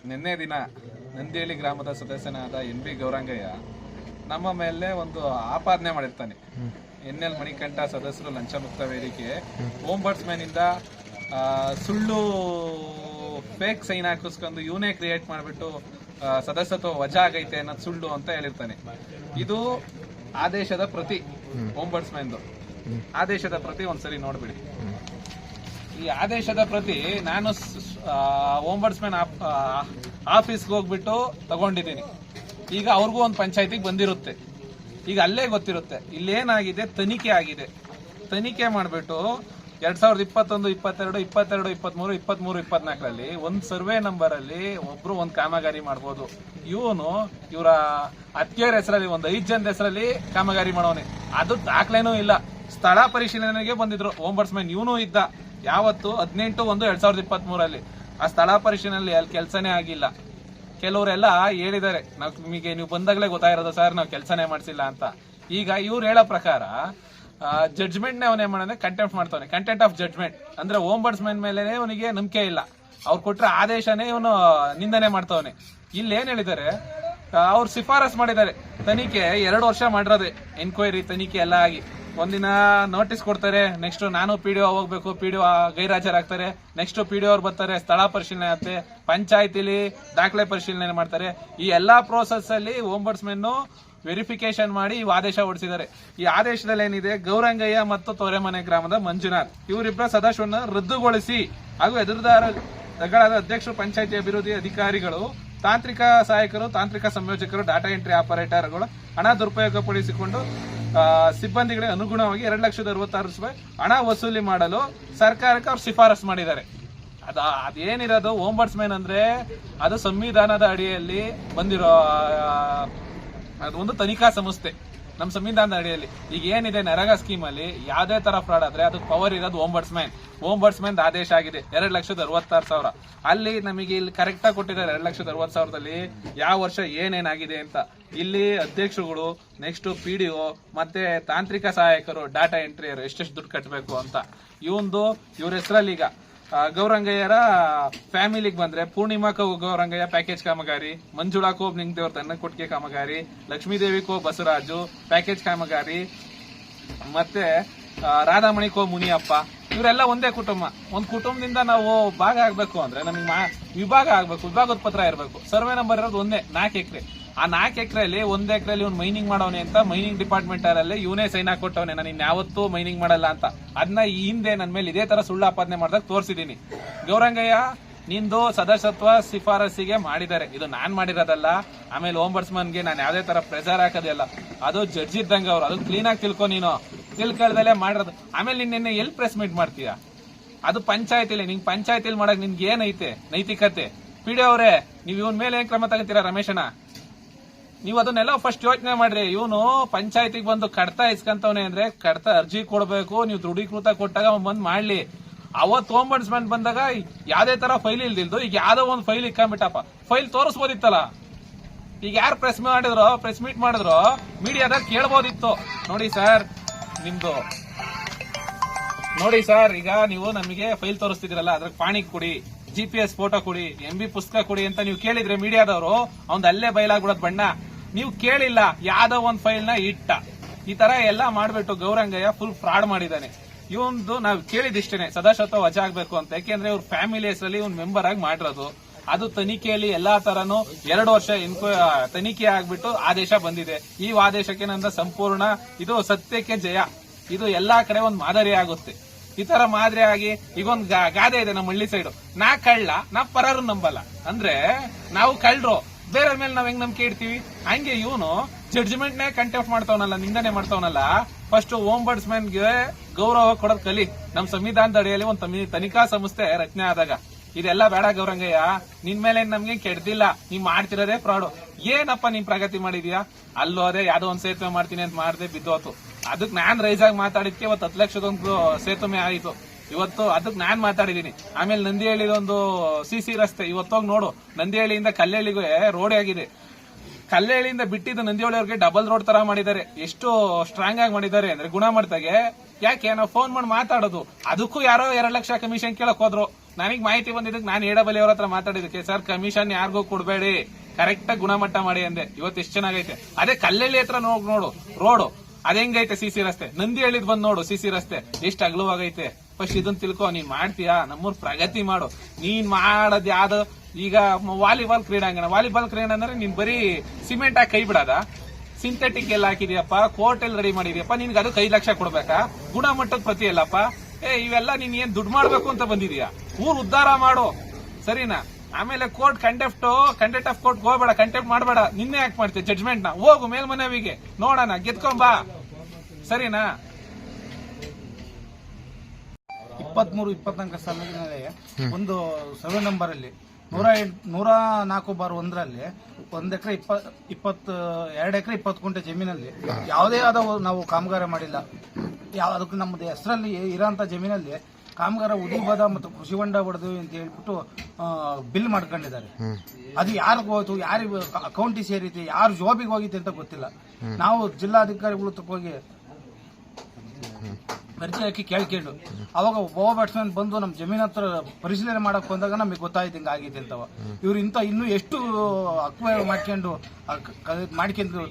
ನಿನ್ನೆ ದಿನ ನಂದಿಹಳ್ಳಿ ಗ್ರಾಮದ ಸದಸ್ಯನಾದ NB ಗೌರಂಗಯ್ಯ ನಮ್ಮ ಮೇಲೆ ಒಂದು ಆಪಾದನೆ ಮಾಡಿರ್ತಾನೆ. NL ಮಣಿಕಂಠ ಸದಸ್ಯರು ಲಂಚ ಮುಕ್ತ ವೇದಿಕೆ ಓಂಬರ್ಟ್ಸ್ಮನ್ ಇಂದ ಸುಳ್ಳು ಫೇಕ್ ಸೈನ್ ಹಾಕಿಸ್ಕೊಂಡು ಇವನೇ ಕ್ರಿಯೇಟ್ ಮಾಡಿಬಿಟ್ಟು ಸದಸ್ಯತ್ವ ವಜಾ ಆಗೈತೆ ಅನ್ನೋದು ಸುಳ್ಳು ಅಂತ ಹೇಳಿರ್ತಾನೆ. ಇದು ಆದೇಶದ ಪ್ರತಿ, ಓಂಬರ್ಟ್ಸ್ಮನ್ ಆದೇಶದ ಪ್ರತಿ ಒಂದ್ಸರಿ ನೋಡ್ಬಿಡಿ. ಈ ಆದೇಶದ ಪ್ರತಿ ನಾನು ಓಂಬರ್ಟ್ಸ್ಮನ್ ಆಫೀಸ್ಗೆ ಹೋಗ್ಬಿಟ್ಟು ತಗೊಂಡಿದ್ದೀನಿ. ಈಗ ಅವ್ರಿಗೂ ಒಂದು ಪಂಚಾಯತಿಗೆ ಬಂದಿರುತ್ತೆ, ಈಗ ಅಲ್ಲೇ ಗೊತ್ತಿರುತ್ತೆ ಇಲ್ಲೇನಾಗಿದೆ, ತನಿಖೆ ಆಗಿದೆ. ತನಿಖೆ ಮಾಡಿಬಿಟ್ಟು 2021, 22, 22, 23, 23, 24ರಲ್ಲಿ ಒಂದು ಸರ್ವೆ ನಂಬರ್ ಅಲ್ಲಿ ಒಬ್ರು ಒಂದು ಕಾಮಗಾರಿ ಮಾಡ್ಬೋದು. ಇವರ ಅತ್ತಿಗೆಯರ ಹೆಸರಲ್ಲಿ ಒಂದು 5 ಜನದ ಹೆಸರಲ್ಲಿ ಕಾಮಗಾರಿ ಮಾಡೋನೆ. ಅದು ದಾಖಲೆನೂ ಇಲ್ಲ. ಸ್ಥಳ ಪರಿಶೀಲನೆಗೆ ಬಂದಿದ್ರು ಓಂಬರ್ಟ್ಸ್ಮನ್. ಇವನು ಇದ್ದ ಯಾವತ್ತು 18/1/2023 ಆ ಸ್ಥಳ ಪರಿಶೀಲನೆಯಲ್ಲಿ ಅಲ್ಲಿ ಕೆಲಸನೇ ಆಗಿಲ್ಲ. ಕೆಲವರೆಲ್ಲ ಹೇಳಿದ್ದಾರೆ, ನಿಮಗೆ ನೀವು ಬಂದಾಗಲೇ ಗೊತ್ತಾಗಿರೋದು ಸರ್, ನಾವು ಕೆಲಸನೇ ಮಾಡಿಸಿಲ್ಲ ಅಂತ. ಈಗ ಇವ್ರು ಹೇಳೋ ಪ್ರಕಾರ ಜಡ್ಜ್ಮೆಂಟ್ ನೇ ಅವನೇ ಮಾಡೋದೇ ಕಂಟೆಂಪ್ಟ್ ಮಾಡ್ತಾನೆ. ಕಂಟೆಂಟ್ ಆಫ್ ಜಡ್ಜ್ಮೆಂಟ್ ಅಂದ್ರೆ ಓಂಬರ್ಟ್ಸ್ಮನ್ ಮೇಲೆ ಅವನಿಗೆ ನಂಬಿಕೆ ಇಲ್ಲ. ಅವ್ರು ಕೊಟ್ರೆ ಆದೇಶನೇ ಇವನು ನಿಂದನೆ ಮಾಡ್ತಾವನೆ. ಇಲ್ಲಿ ಏನ್ ಹೇಳಿದ್ದಾರೆ, ಅವ್ರು ಶಿಫಾರಸ್ ಮಾಡಿದ್ದಾರೆ. ತನಿಖೆ 2 ವರ್ಷ ಮಾಡಿರೋದೆ, ಎನ್ಕ್ವೈರಿ ತನಿಖೆ ಎಲ್ಲ ಆಗಿ ಒಂದಿನ ನೋಟಿಸ್ ಕೊಡ್ತಾರೆ. ನೆಕ್ಸ್ಟ್ ನಾನು PDO ಹೋಗ್ಬೇಕು, PDO ಗೈರಾಜರಾಗ್ತಾರೆ. ನೆಕ್ಸ್ಟ್ PDO ಅವ್ರು ಬರ್ತಾರೆ, ಸ್ಥಳ ಪರಿಶೀಲನೆ ಆಗುತ್ತೆ, ಪಂಚಾಯತಿಲಿ ದಾಖಲೆ ಪರಿಶೀಲನೆ ಮಾಡ್ತಾರೆ. ಈ ಎಲ್ಲಾ ಪ್ರೋಸೆಸ್ ಅಲ್ಲಿ ಓಂಬರ್ಟ್ಸ್ಮನ್ ವೆರಿಫಿಕೇಶನ್ ಮಾಡಿ ಈ ಆದೇಶ ಹೊರಡಿಸಿದ್ದಾರೆ. ಈ ಆದೇಶದಲ್ಲಿ ಏನಿದೆ, ಗೌರಂಗಯ್ಯ ಮತ್ತು ತೊರೆಮನೆ ಗ್ರಾಮದ ಮಂಜುನಾಥ್ ಇವರಿಬ್ಬರ ಸದಸ್ಯರನ್ನ ರದ್ದುಗೊಳಿಸಿ ಹಾಗೂ ಎದುರುದಾರಗಳಾದ ಅಧ್ಯಕ್ಷರು, ಪಂಚಾಯತಿ ಅಭಿವೃದ್ಧಿ ಅಧಿಕಾರಿಗಳು, ತಾಂತ್ರಿಕ ಸಹಾಯಕರು, ತಾಂತ್ರಿಕ ಸಂಯೋಜಕರು, ಡಾಟಾ ಎಂಟ್ರಿ ಆಪರೇಟರ್ಗಳು ಹಣ ದುರುಪಯೋಗಪಡಿಸಿಕೊಂಡು ಸಿಬ್ಬಂದಿಗಳಿಗೆ ಅನುಗುಣವಾಗಿ 2,60,66,000 ಹಣ ವಸೂಲಿ ಮಾಡಲು ಸರ್ಕಾರಕ್ಕೆ ಅವ್ರು ಶಿಫಾರಸ್ ಮಾಡಿದ್ದಾರೆ. ಅದೇನಿರೋದು ಓಂಬರ್ಟ್ಸ್ಮನ್ ಅಂದ್ರೆ ಅದು ಸಂವಿಧಾನದ ಅಡಿಯಲ್ಲಿ ಬಂದಿರೋ ಅದೊಂದು ತನಿಖಾ ಸಂಸ್ಥೆ. ನಮ್ಮ ಸಂವಿಧಾನದ ಅಡಿಯಲ್ಲಿ ಈಗ ಏನಿದೆ ನರೇಗಾ ಸ್ಕೀಮ್ ಅಲ್ಲಿ ಯಾವ್ದೇ ತರ ಫ್ರಾಡ್ ಆದ್ರೆ ಅದಕ್ಕೆ ಪವರ್ ಇರೋದು ಓಂಬರ್ಟ್ಸ್ಮನ್ ಆದೇಶ ಆಗಿದೆ 2,66,000. ಅಲ್ಲಿ ನಮಗೆ ಇಲ್ಲಿ ಕರೆಕ್ಟ್ ಆಗಿ ಕೊಟ್ಟಿದ್ದಾರೆ 2,60,000ದಲ್ಲಿ ಯಾವ ವರ್ಷ ಏನೇನಾಗಿದೆ ಅಂತ. ಇಲ್ಲಿ ಅಧ್ಯಕ್ಷರುಗಳು, ನೆಕ್ಸ್ಟ್ PDO ಮತ್ತೆ ತಾಂತ್ರಿಕ ಸಹಾಯಕರು, ಡಾಟಾ ಎಂಟ್ರಿಯರು ಎಷ್ಟೆಷ್ಟು ದುಡ್ಡು ಕಟ್ಟಬೇಕು ಅಂತ. ಇವ್ರ ಹೆಸರಲ್ಲಿ ಈಗ ಗೌರಂಗಯ್ಯರ ಫ್ಯಾಮಿಲಿಗೆ ಬಂದ್ರೆ ಪೂರ್ಣಿಮಾ ಗೌರಂಗಯ್ಯ ಪ್ಯಾಕೇಜ್ ಕಾಮಗಾರಿ, ಮಂಜುಳಾ ಕೋಬ್ ನಿಂಗದೇವ್ರ ತನ್ನ ಕೊಟ್ಟಿಗೆ ಕಾಮಗಾರಿ, ಲಕ್ಷ್ಮೀದೇವಿ ಕೋ ಬಸವರಾಜು ಪ್ಯಾಕೇಜ್ ಕಾಮಗಾರಿ, ಮತ್ತೆ ರಾಧಾಮಣಿ ಕೋ ಮುನಿಯಪ್ಪ, ಇವರೆಲ್ಲ ಒಂದೇ ಕುಟುಂಬ. ಒಂದು ಕುಟುಂಬದಿಂದ ನಾವು ಭಾಗ ಆಗ್ಬೇಕು ಅಂದ್ರೆ ನಮಗೆ ವಿಭಾಗ ಆಗ್ಬೇಕು, ವಿಭಾಗದ ಪತ್ರ ಇರಬೇಕು. ಸರ್ವೆ ನಂಬರ್ ಇರೋದು ಒಂದೇ 4 ಎಕರೆ. ಆ 4 ಎಕರೆಯಲ್ಲಿ 1 ಎಕರೆಯಲ್ಲಿ ಇವ್ನು ಮೈನಿಂಗ್ ಮಾಡೋನೆ ಅಂತ ಮೈನಿಂಗ್ ಡಿಪಾರ್ಟ್ಮೆಂಟ್ ಅಲ್ಲಿ ಇವನೇ ಸೈನ್ ಹಾಕೊಟ್ಟವನೆ, ನಾನು ಇನ್ಯಾವತ್ತೂ ಮೈನಿಂಗ್ ಮಾಡಲ್ಲ ಅಂತ. ಅದನ್ನ ಈ ಹಿಂದೆ ನನ್ನ ಮೇಲೆ ಇದೇ ತರ ಸುಳ್ಳು ಆಪಾದನೆ ಮಾಡಿದಾಗ ತೋರಿಸಿದೀನಿ. ಗೌರಂಗಯ್ಯ ನಿಂದು ಸದಸ್ಯತ್ವ ಶಿಫಾರಸಿಗೆ ಮಾಡಿದ್ದಾರೆ, ಇದು ನಾನ್ ಮಾಡಿರೋದಲ್ಲ. ಆಮೇಲೆ ಓಂಬರ್ಟ್ಸ್ಮನ್ಗೆ ನಾನು ಯಾವ್ದೇ ತರ ಪ್ರೆಸರ್ ಹಾಕೋದಿಲ್ಲ, ಅದು ಜಡ್ಜ್ ಇದ್ದಂಗೆ ಅವ್ರು. ಅದು ಕ್ಲೀನ್ ಆಗಿ ತಿಳ್ಕೊ, ನೀನು ತಿಳ್ಕೊಳ್ದಲ್ಲೇ ಮಾಡಿರೋದು. ಆಮೇಲೆ ನಿನ್ನೆ ಎಲ್ಲಿ ಪ್ರೆಸ್ ಮೀಟ್ ಮಾಡ್ತೀಯಾ? ಅದು ಪಂಚಾಯತಿಲಿ, ನಿಂಗೆ ಪಂಚಾಯತಿಲಿ ಮಾಡಕ್ ನಿನ್ಗೆ ಏನೈತೆ ನೈತಿಕತೆ? PDO ಅವರೇ, ನೀವು ಇವನ್ ಮೇಲೆ ಏನ್ ಕ್ರಮ ತಗೋತೀರಾ? ರಮೇಶನ, ನೀವು ಅದನ್ನೆಲ್ಲ ಫಸ್ಟ್ ಯೋಚನೆ ಮಾಡ್ರಿ. ಇವನು ಪಂಚಾಯತಿಗೆ ಬಂದು ಕಡ್ತಾ ಇಸ್ಕಂತವನೆ ಅಂದ್ರೆ ಕಡ್ತಾ ಅರ್ಜಿ ಕೊಡ್ಬೇಕು, ನೀವು ದೃಢೀಕೃತ ಕೊಟ್ಟಾಗ ಬಂದ್ ಮಾಡ್ಲಿ. ಅವತ್ತು ಓಂಬರ್ಟ್ಸ್ಮನ್ ಬಂದಾಗ ಯಾವ್ದೇ ತರ ಫೈಲ್ ಇಲ್ದಿಲ್ದು ಈಗ ಯಾವ್ದೋ ಒಂದು ಫೈಲ್ ಇಕ್ಕೊಂಬಿಟ್ಟಪ್ಪ, ಫೈಲ್ ತೋರಿಸ್ಬೋದಿತ್ತಲ್ಲ. ಈಗ ಯಾರು ಪ್ರೆಸ್ ಮೀಟ್ ಮಾಡಿದ್ರು ಮೀಡಿಯಾದಾಗ ಕೇಳ್ಬೋದಿತ್ತು. ನೋಡಿ ಸರ್, ನಿಮ್ದು ನೋಡಿ ಸರ್, ಈಗ ನೀವು ನಮಗೆ ಫೈಲ್ ತೋರಿಸ್ತಿದ್ರಲ್ಲ, ಅದ್ರ ಪಾಣಿ ಕೊಡಿ, GPS ಫೋಟೋ ಕೊಡಿ, MB ಪುಸ್ತಕ ಕೊಡಿ ಅಂತ ನೀವು ಕೇಳಿದ್ರೆ ಮೀಡಿಯಾದವರು ಅವ್ನ್ ಅಲ್ಲೇ ಬಯಲಾಗ್ಬಿಡೋದ್ ಬಣ್ಣ. ನೀವು ಕೇಳಿಲ್ಲ, ಯಾವ್ದೋ ಒಂದ್ ಫೈಲ್ ನ ಇಟ್ಟ. ಈ ತರ ಎಲ್ಲಾ ಮಾಡ್ಬಿಟ್ಟು ಗೌರಂಗಯ್ಯ ಫುಲ್ ಫ್ರಾಡ್ ಮಾಡಿದ್ದಾನೆ. ಇವಂದು ನಾವು ಕೇಳಿದಿಷ್ಟೇನೆ, ಸದಸ್ಯತ್ವ ವಜಾ ಆಗ್ಬೇಕು ಅಂತ. ಯಾಕೆಂದ್ರೆ ಇವ್ರ ಫ್ಯಾಮಿಲಿ ಹೆಸರಲ್ಲಿ ಇವ್ನ ಮೆಂಬರ್ ಆಗಿ ಮಾಡಿರೋದು. ಅದು ತನಿಖೆಯಲ್ಲಿ ಎಲ್ಲಾ ತರನು 2 ವರ್ಷ ತನಿಖೆ ಆಗ್ಬಿಟ್ಟು ಆದೇಶ ಬಂದಿದೆ. ಈ ಆದೇಶಕ್ಕೆ ನನ್ನ ಸಂಪೂರ್ಣ ಇದು ಸತ್ಯಕ್ಕೆ ಜಯ. ಇದು ಎಲ್ಲಾ ಕಡೆ ಒಂದು ಮಾದರಿ ಆಗುತ್ತೆ. ಈ ತರ ಮಾದರಿ ಆಗಿ ಈಗೊಂದು ಗಾದೆ ಇದೆ ನಮ್ಮ ಹಳ್ಳಿ ಸೈಡು, ನಾ ಕಳ್ಳ ನಾ ಪರರು ನಂಬಲ್ಲ ಅಂದ್ರೆ ನಾವು ಕಳ್ಳರು, ಬೇರೆ ಮೇಲೆ ನಾವ್ ಹೆಂಗ್ ನಂಬಿಕೆ ಇಡ್ತೀವಿ? ಹಂಗೆ ಇವನು ಜಡ್ಜ್ಮೆಂಟ್ ನೇ ಕಂಟೆಂಪ್ಟ್ ಮಾಡ್ತಾವನಲ್ಲ, ನಿಂದನೆ ಮಾಡ್ತಾವನಲ್ಲ. ಫಸ್ಟ್ ಓಂಬರ್ಟ್ಸ್ಮನ್ಗೆ ಗೌರವ ಕೊಡೋದ್ ಕಲಿ. ನಮ್ ಸಂವಿಧಾನದ ಅಡಿಯಲ್ಲಿ ಒಂದು ತನಿಖಾ ಸಂಸ್ಥೆ ರಚನೆ ಆದಾಗ ಇದೆಲ್ಲ ಬೇಡ ಗೌರಂಗಯ್ಯ. ನಿನ್ ಮೇಲೆ ನಮ್ಗೆ ಕೆಡ್ದಿಲ್ಲ, ನೀವ್ ಮಾಡ್ತಿರೋದೇ ಫ್ರಾಡು. ಏನಪ್ಪ ನೀನ್ ಪ್ರಗತಿ ಮಾಡಿದ್ಯಾ? ಅಲ್ಲೋದೆ ಯಾವ್ದೋ ಒಂದ್ ಸೇತುವೆ ಮಾಡ್ತೀನಿ ಅಂತ ಮಾಡ್ದೆ ಬಿದ್ದೋತು. ಅದಕ್ಕೆ ನಾನ್ ರೈಸ್ ಆಗಿ ಮಾತಾಡಿದ್ಕೆ ಇವತ್ತು 10 ಲಕ್ಷದೊಂದು ಸೇತುವೆ ಆಯಿತು. ಇವತ್ತು ಅದಕ್ಕೆ ನಾನ್ ಮಾತಾಡಿದೀನಿ. ಆಮೇಲೆ ನಂದಿಹಳ್ಳಿದೊಂದು CC ರಸ್ತೆ ಇವತ್ತೋಗಿ ನೋಡು, ನಂದಿಹಳ್ಳಿಯಿಂದ ಕಲ್ಲಹಳ್ಳಿಗೆ ರೋಡ್ ಆಗಿದೆ. ಕಲ್ಲಹಳ್ಳಿಯಿಂದ ಬಿಟ್ಟಿದ್ದು ನಂದಿಹಳ್ಳಿಯವ್ರಿಗೆ ಡಬಲ್ ರೋಡ್ ತರ ಮಾಡಿದ್ದಾರೆ. ಎಷ್ಟು ಸ್ಟ್ರಾಂಗ್ ಆಗಿ ಮಾಡಿದ್ದಾರೆ ಅಂದ್ರೆ ಗುಣಮಟ್ಟಗೆ. ಯಾಕೆ ನಾವು ಫೋನ್ ಮಾಡಿ ಮಾತಾಡೋದು, ಅದಕ್ಕೂ ಯಾರೋ 2 ಲಕ್ಷ ಕಮಿಷನ್ ಕೇಳಕ್ ಹೋದ್ರು. ನನಗೆ ಮಾಹಿತಿ ಬಂದಿದ್ದಕ್ಕೆ ನಾನು ಏಡಬಲಿ ಅವ್ರ ಹತ್ರ ಮಾತಾಡಿದಕ್ಕೆ ಸರ್ ಕಮಿಷನ್ ಯಾರಿಗೂ ಕೊಡಬೇಡಿ, ಕರೆಕ್ಟ್ ಆಗಿ ಗುಣಮಟ್ಟ ಮಾಡಿ ಅಂದೆ. ಇವತ್ತು ಎಷ್ಟು ಚೆನ್ನಾಗೈತೆ. ಅದೇ ಕಲ್ಲಳ್ಳಿ ಹತ್ರ ನೋಡು ರೋಡು ಅದ್ ಹೆಂಗೈತೆ, ಸಿಸಿ ರಸ್ತೆ. ನಂದಿ ಹೇಳಿದ್ ಬಂದ್ ನೋಡು ಸಿಸಿ ರಸ್ತೆ ಎಷ್ಟು ಅಗಲವಾಗೈತೆ. ಫಸ್ಟ್ ಇದನ್ನ ತಿಳ್ಕೊ, ನೀನ್ ಮಾಡ್ತೀಯಾ? ನಮ್ಮೂರ್ ಪ್ರಗತಿ ಮಾಡು. ನೀನ್ ಮಾಡದ್ ಯಾವ್ದು ಈಗ ವಾಲಿಬಾಲ್ ಕ್ರೀಡಾಂಗಣ ಅಂದ್ರೆ ನೀನ್ ಬರೀ ಸಿಮೆಂಟ್ ಹಾಕಿ ಕೈ ಬಿಡದ, ಸಿಂಥೆಟಿಕ್ ಎಲ್ಲ ಹಾಕಿದ್ಯಪ್ಪ, ಕೋರ್ಟ್ ಎಲ್ಲ ರೆಡಿ ಮಾಡಿದ್ಯಪ್ಪ, ನಿನ್ಗೆ ಅದಕ್ಕೆ 5 ಲಕ್ಷ ಕೊಡ್ಬೇಕಾ? ಗುಣಮಟ್ಟದ ಪ್ರತಿ ಎಲ್ಲಪ್ಪ. ಇವೆಲ್ಲ ನೀನ್ ಏನ್ ದುಡ್ಡು ಮಾಡ್ಬೇಕು ಅಂತ ಬಂದಿದ್ಯಾ? ಊರ್ ಉದ್ಧಾರ ಮಾಡು, ಸರಿನಾ? ಆಮೇಲೆ ಕೋರ್ಟ್ ಕಂಟೆಂಪ್ಟ್ ಆಫ್ ಕೋರ್ಟ್ ಹೋಗ್ಬೇಡ, ಕಂಟೆಂಪ್ಟ್ ಮಾಡಬೇಡ. ನಿನ್ನೆ ಯಾಕೆ ಮಾಡ್ತೀವಿ ಜಡ್ಜ್ಮೆಂಟ್ ನ? ಹೋಗು ಮೇಲ್ಮನವಿಗೆ, ನೋಡೋಣ, ಗೆದ್ಕೊಂಬಾ, ಸರಿನಾ? 23-24 ಸಾಲಿನಲ್ಲಿ ಒಂದು ಸರ್ವೆ ನಂಬರ್ ಅಲ್ಲಿ 104/1ರಲ್ಲಿ 1 ಎಕರೆ 2 ಎಕರೆ 20 ಗುಂಟೆ ಜಮೀನಲ್ಲಿ ಯಾವುದೇ ಆದ ನಾವು ಕಾಮಗಾರ ಮಾಡಿಲ್ಲ. ಅದಕ್ಕೆ ನಮ್ಮದು ಹೆಸರಲ್ಲಿ ಇರೋಂಥ ಜಮೀನಲ್ಲಿ ಕಾಮಗಾರ ಉದಿಬದ ಮತ್ತು ಕೃಷಿ ಹೊಂಡ ಹೊಡೆದು ಅಂತ ಹೇಳ್ಬಿಟ್ಟು ಬಿಲ್ ಮಾಡ್ಕೊಂಡಿದ್ದಾರೆ. ಅದು ಯಾರಿಗೂ ಹೋಯ್ತು, ಯಾರಿಗೆ ಅಕೌಂಟಿಗೆ ಸೇರಿತಿ, ಯಾರು ಜಾಬಿಗೆ ಹೋಗಿತ್ತು ಅಂತ ಗೊತ್ತಿಲ್ಲ. ನಾವು ಜಿಲ್ಲಾಧಿಕಾರಿಗಳು ಹೋಗಿ ಅರ್ಜಿ ಹಾಕಿ ಕೇಳ್ಕೊಂಡು ಅವಾಗ ಒಬ್ಬ ಬ್ಯಾಟ್ಸ್ಮನ್ ಬಂದು ನಮ್ಮ ಜಮೀನ್ ಹತ್ರ ಪರಿಶೀಲನೆ ಮಾಡಕ್ ಬಂದಾಗ ನಮಗೆ ಗೊತ್ತಾಯ್ತು ಹಿಂಗ ಆಗೈತೆ ಅಂತವ. ಇವ್ರು ಇನ್ನೂ ಎಷ್ಟು ಅಕ್ವೈರ್ ಮಾಡ್ಕೊಂಡು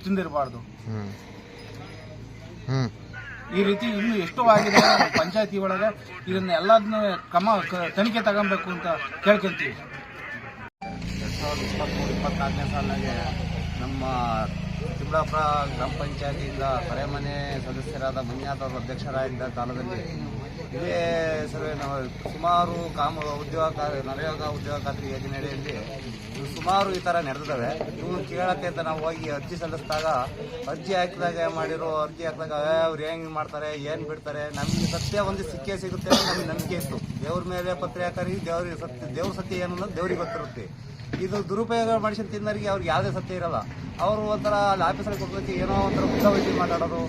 ತಿಂದಿರಬಾರ್ದು. ಈ ರೀತಿ ಇನ್ನು ಎಷ್ಟೋ ಆಗಿದೆ. ಪಂಚಾಯತಿ ಒಳಗೆ ಇದನ್ನ ಎಲ್ಲದನ್ನೂ ತನಿಖೆ ತಗೊಬೇಕು ಅಂತ ಕೇಳ್ಕೊಂತೀವಿ. 2023-24ನೇ ಸಾಲಿನಾಗೆ ನಮ್ಮ ತಿಮ್ಲಾಪುರ ಗ್ರಾಮ ಪಂಚಾಯತಿಯಿಂದ ಕರೆಮನೆ ಸದಸ್ಯರಾದ ಮಂಜುನಾಥ್ ಅಧ್ಯಕ್ಷರಾಗಿದ್ದ ಕಾಲದಲ್ಲಿ ಇದೇ ಸರ್ವೆ ಸುಮಾರು ನರೇಗಾ ಉದ್ಯೋಗ ಖಾತ್ರಿ ಯೋಜನೆಯಲ್ಲಿ ಸುಮಾರು ಈ ಥರ ನಡೆದಿದ್ದಾವೆ. ಇವು ಕೇಳಕ್ಕೆ ಅಂತ ನಾವು ಹೋಗಿ ಅರ್ಜಿ ಸಲ್ಲಿಸಿದಾಗ ಅರ್ಜಿ ಹಾಕಿದಾಗ ಅವ್ರು ಹೆಂಗೆ ಮಾಡ್ತಾರೆ, ಏನು ಬಿಡ್ತಾರೆ, ನಮಗೆ ಸತ್ಯ ಒಂದು ಸಿಕ್ಕೇ ಸಿಗುತ್ತೆ ನಮಗೆ ನಂಬಿಕೆ ಇತ್ತು. ದೇವ್ರ ಮೇಲೆ ಪತ್ರೆ ಹಾಕಿ ದೇವ್ರ ಸತ್ಯ ಏನು ಅನ್ನೋದು ದೇವ್ರಿಗೆ ಗೊತ್ತಿರುತ್ತೆ. ಇದು ದುರುಪಯೋಗ ಮಾಡಿಸಿ ತಿನ್ನೋರಿಗೆ ಅವ್ರಿಗೆ ಯಾವುದೇ ಸತ್ಯ ಇರಲ್ಲ. ಅವರು ಒಂಥರ ಅಲ್ಲಿ ಆಫೀಸಲ್ಲಿ ಕೊಡೋದಕ್ಕೆ ಏನೋ ಒಂಥರ ಉದ್ದ ಮಾತಾಡೋದು.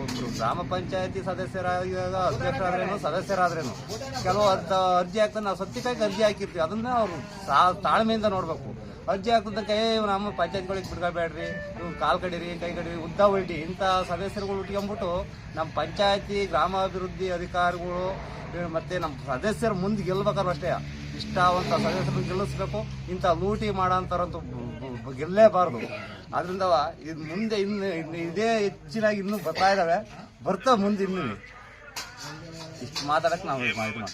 ಒಬ್ಬರು ಗ್ರಾಮ ಪಂಚಾಯತಿ ಸದಸ್ಯರಾಗಿದ್ದಾಗ ಅಧ್ಯಕ್ಷರಾದ್ರೇನು ಸದಸ್ಯರಾದ್ರೇನು ಕೆಲವು ಅರ್ಜಿ ಹಾಕ್ತಾರೆ. ನಾವು ಸತ್ಯಕ್ಕಾಗಿ ಅರ್ಜಿ ಹಾಕಿರ್ತೀವಿ, ಅದನ್ನ ಅವರು ತಾಳ್ಮೆಯಿಂದ ನೋಡಬೇಕು. ಅರ್ಜಿ ಹಾಕಿದ್ದಕ್ಕೆ ನಮ್ಮ ಪಂಚಾಯತ್ಗಳಿಗೆ ಬಿಡ್ಕೋಬೇಡ್ರಿ, ಇವ್ರು ಕಾಲ್ ಕಡೀರಿ, ಕೈ ಕಡೀರಿ, ಉದ್ದ ಹೊಲ್ಟಿ ಇಂಥ ಸದಸ್ಯರುಗಳು ಉಟ್ಕೊಂಡ್ಬಿಟ್ಟು ನಮ್ಮ ಪಂಚಾಯತಿ ಗ್ರಾಮಾಭಿವೃದ್ಧಿ ಅಧಿಕಾರಿಗಳು ಮತ್ತೆ ನಮ್ಮ ಸದಸ್ಯರು ಮುಂದೆ ಗೆಲ್ಬೇಕಾದ್ರು ಅಷ್ಟೇ ಇಷ್ಟವಂತ ಸದಸ್ಯರನ್ನು ಗೆಲ್ಲಿಸ್ಬೇಕು. ಇಂಥ ಲೂಟಿ ಮಾಡೋಂಥರಂತೂ ಗೆಲ್ಲೇಬಾರ್ದು. ಆದ್ರಿಂದ ಇದು ಮುಂದೆ ಇದೇ ಹೆಚ್ಚಿನಾಗಿ ಇನ್ನೂ ಬರ್ತಾ ಇದ್ದಾವೆ, ಬರ್ತಾ ಮುಂದೆ ಇನ್ನೂ ಇಷ್ಟು ಮಾತಾಡಕ್ಕೆ ನಾವು ಇದು ಮಾಡ್ತೀವಿ.